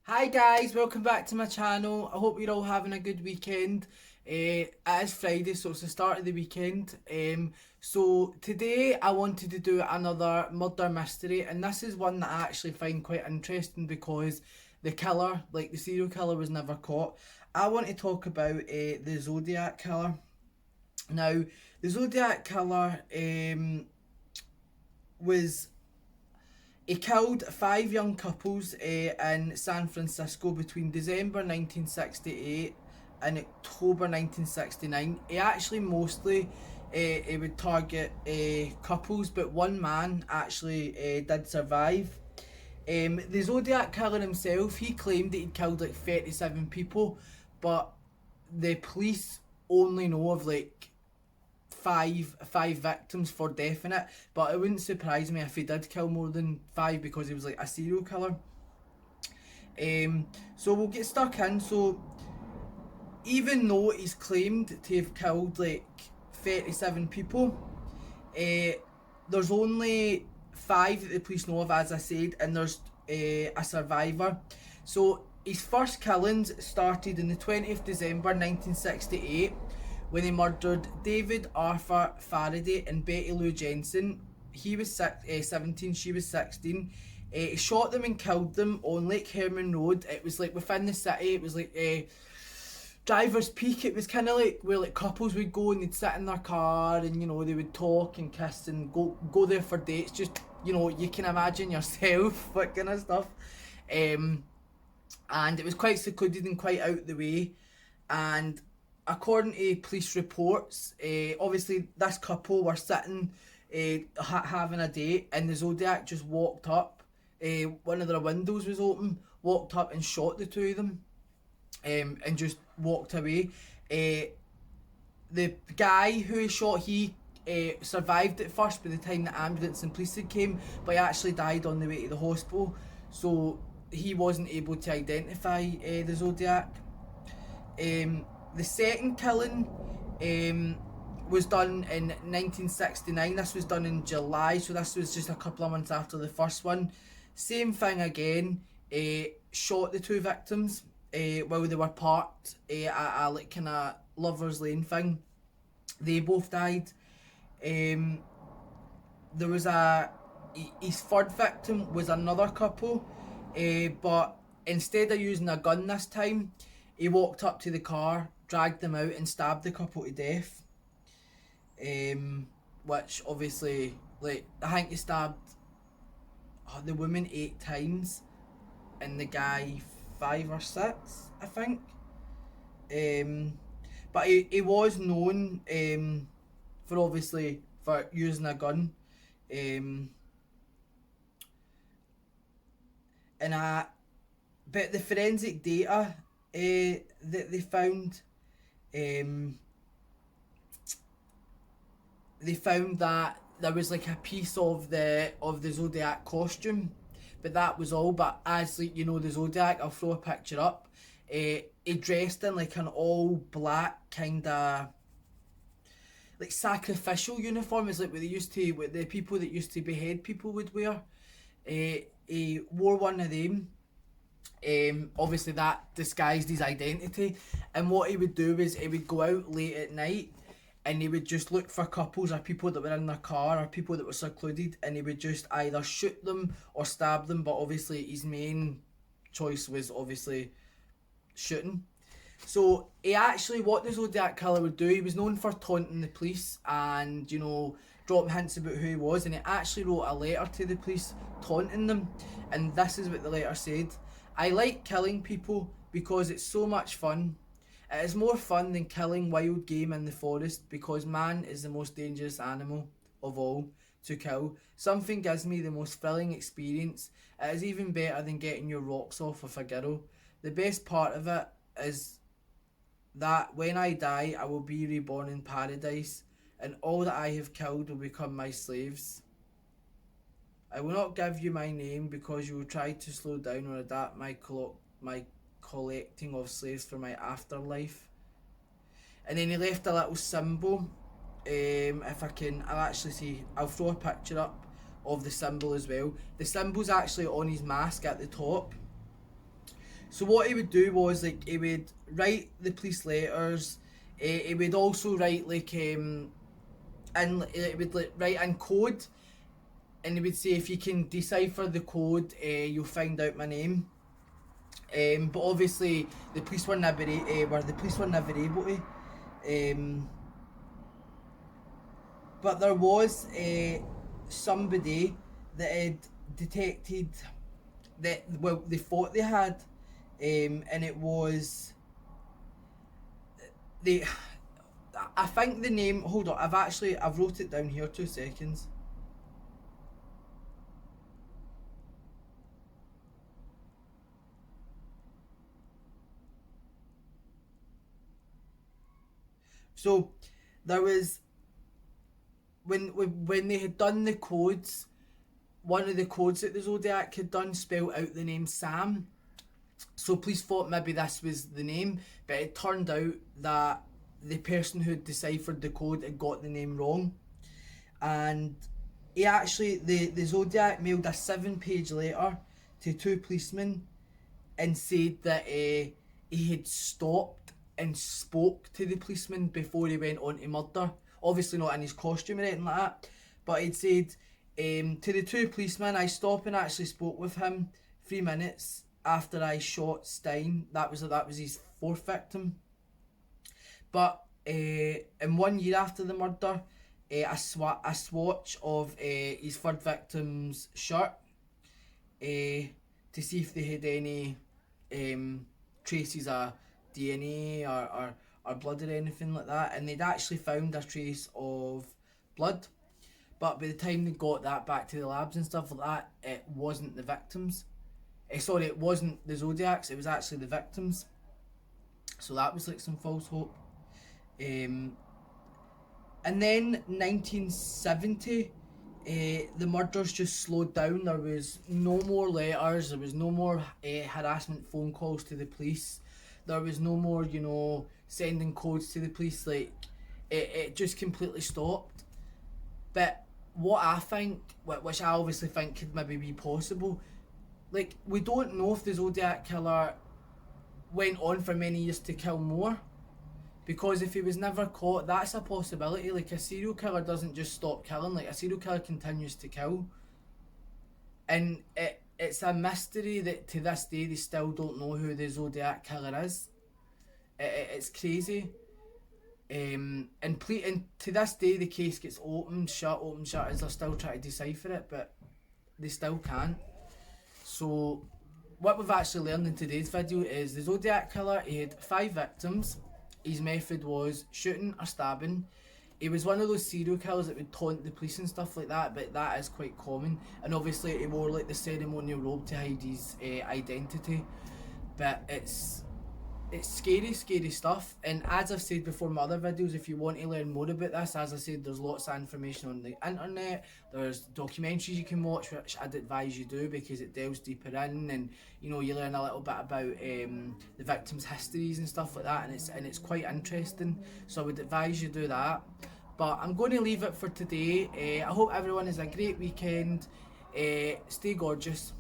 Hi guys, welcome back to my channel. I hope you're all having a good weekend. It is Friday, so it's the start of the weekend. So today I wanted to do another murder mystery, and this is one that I actually find quite interesting because the killer, like the serial killer, was never caught. I want to talk about the Zodiac killer. Now, the Zodiac killer was he killed five young couples in San Francisco between December 1968 and October 1969. He actually mostly he would target couples, but one man actually did survive. The Zodiac killer himself, he claimed that he'd killed like 37 people, but the police only know of like five victims for definite, but it wouldn't surprise me if he did kill more than five because he was like a serial killer. So we'll get stuck in. So even though he's claimed to have killed like 37 people, there's only five that the police know of, as I said, and there's a survivor. So his first killings started on the 20th December 1968 when he murdered David Arthur Faraday and Betty Lou Jensen. He was 17, she was 16. He shot them and killed them on Lake Herman Road. It was like within the city. It was like Driver's Peak. It was kind of like where like couples would go and they'd sit in their car and they would talk and kiss and go there for dates. Just you can imagine yourself what kind of stuff. And it was quite secluded and quite out the way. And according to police reports, obviously this couple were sitting having a date, and the Zodiac just walked up. One of their windows was open, walked up and shot the two of them, and just walked away. The guy who he shot, he survived at first by the time the ambulance and police had came, but he actually died on the way to the hospital, so he wasn't able to identify the Zodiac. The second killing was done in 1969. This was done in July, so this was just a couple of months after the first one. Same thing again. Shot the two victims while they were parked at a like kind of lovers lane thing. They both died. There was his third victim was another couple, but instead of using a gun this time, he walked up to the car, dragged them out, and stabbed the couple to death. Which obviously, like, I think he stabbed the woman 8 times and the guy 5 or 6, I think. But he was known for obviously for using a gun. And but the forensic data that they found that there was like a piece of the Zodiac costume, but that was all. But as like the Zodiac, I'll throw a picture up. He dressed in like an all black kind of like sacrificial uniform, is like what the people that used to behead people would wear. He wore one of them. Obviously that disguised his identity, and what he would do is he would go out late at night and he would just look for couples or people that were in their car or people that were secluded, and he would just either shoot them or stab them, but obviously his main choice was obviously shooting. So he actually, what the Zodiac killer would do, he was known for taunting the police and dropping hints about who he was, and he actually wrote a letter to the police taunting them, and this is what the letter said: "I like killing people because it's so much fun. It is more fun than killing wild game in the forest because man is the most dangerous animal of all to kill. Something gives me the most thrilling experience. It is even better than getting your rocks off with a girl. The best part of it is that when I die, I will be reborn in paradise, and all that I have killed will become my slaves. I will not give you my name because you will try to slow down or adapt my collecting of slaves for my afterlife." And then he left a little symbol. If I can, I'll actually see. I'll throw a picture up of the symbol as well. The symbol's actually on his mask at the top. So what he would do was like he would write the police letters. He would also write like and it would like write in code, and he would say if you can decipher the code, you'll find out my name. But obviously the police were never able to. But there was somebody that had detected that, well, they thought they had, and it was they. I think the name. Hold on, I've wrote it down here. 2 seconds. So there was when they had done the codes, one of the codes that the Zodiac had done spelled out the name Sam. So police thought maybe this was the name, but it turned out that the person who deciphered the code had got the name wrong. And the Zodiac mailed a 7-page letter to 2 policemen and said that he had stopped and spoke to the policeman before he went on to murder. Obviously not in his costume or anything like that, but he'd said to the 2 policemen, I stopped and actually spoke with him 3 minutes after I shot Stein. That was his 4th victim. But in 1 year after the murder, a swatch of his 3rd victim's shirt to see if they had any traces of DNA or blood or anything like that, and they'd actually found a trace of blood. But by the time they got that back to the labs and stuff like that, it wasn't the victims. Sorry, it wasn't the Zodiacs, it was actually the victims. So that was like some false hope. And then 1970, the murders just slowed down. There was no more letters, there was no more harassment phone calls to the police, there was no more, sending codes to the police. Like, it just completely stopped. But what I think, which I obviously think could maybe be possible, like, we don't know if the Zodiac Killer went on for many years to kill more. Because if he was never caught, that's a possibility. Like, a serial killer doesn't just stop killing. Like, a serial killer continues to kill. And it's a mystery that to this day they still don't know who the Zodiac Killer is. It's crazy. And to this day the case gets opened, shut, as they're still trying to decipher it, but they still can't. So what we've actually learned in today's video is the Zodiac Killer, he had 5 victims. His method was shooting or stabbing. He was one of those serial killers that would taunt the police and stuff like that, but that is quite common. And obviously he wore like the ceremonial robe to hide his identity. But it's scary stuff. And as I've said before in my other videos, if you want to learn more about this, as I said, there's lots of information on the internet. There's documentaries you can watch, which I'd advise you do, because it delves deeper in, and you learn a little bit about the victims' histories and stuff like that, and it's quite interesting. So I would advise you do that. But I'm going to leave it for today. I hope everyone has a great weekend. Stay gorgeous.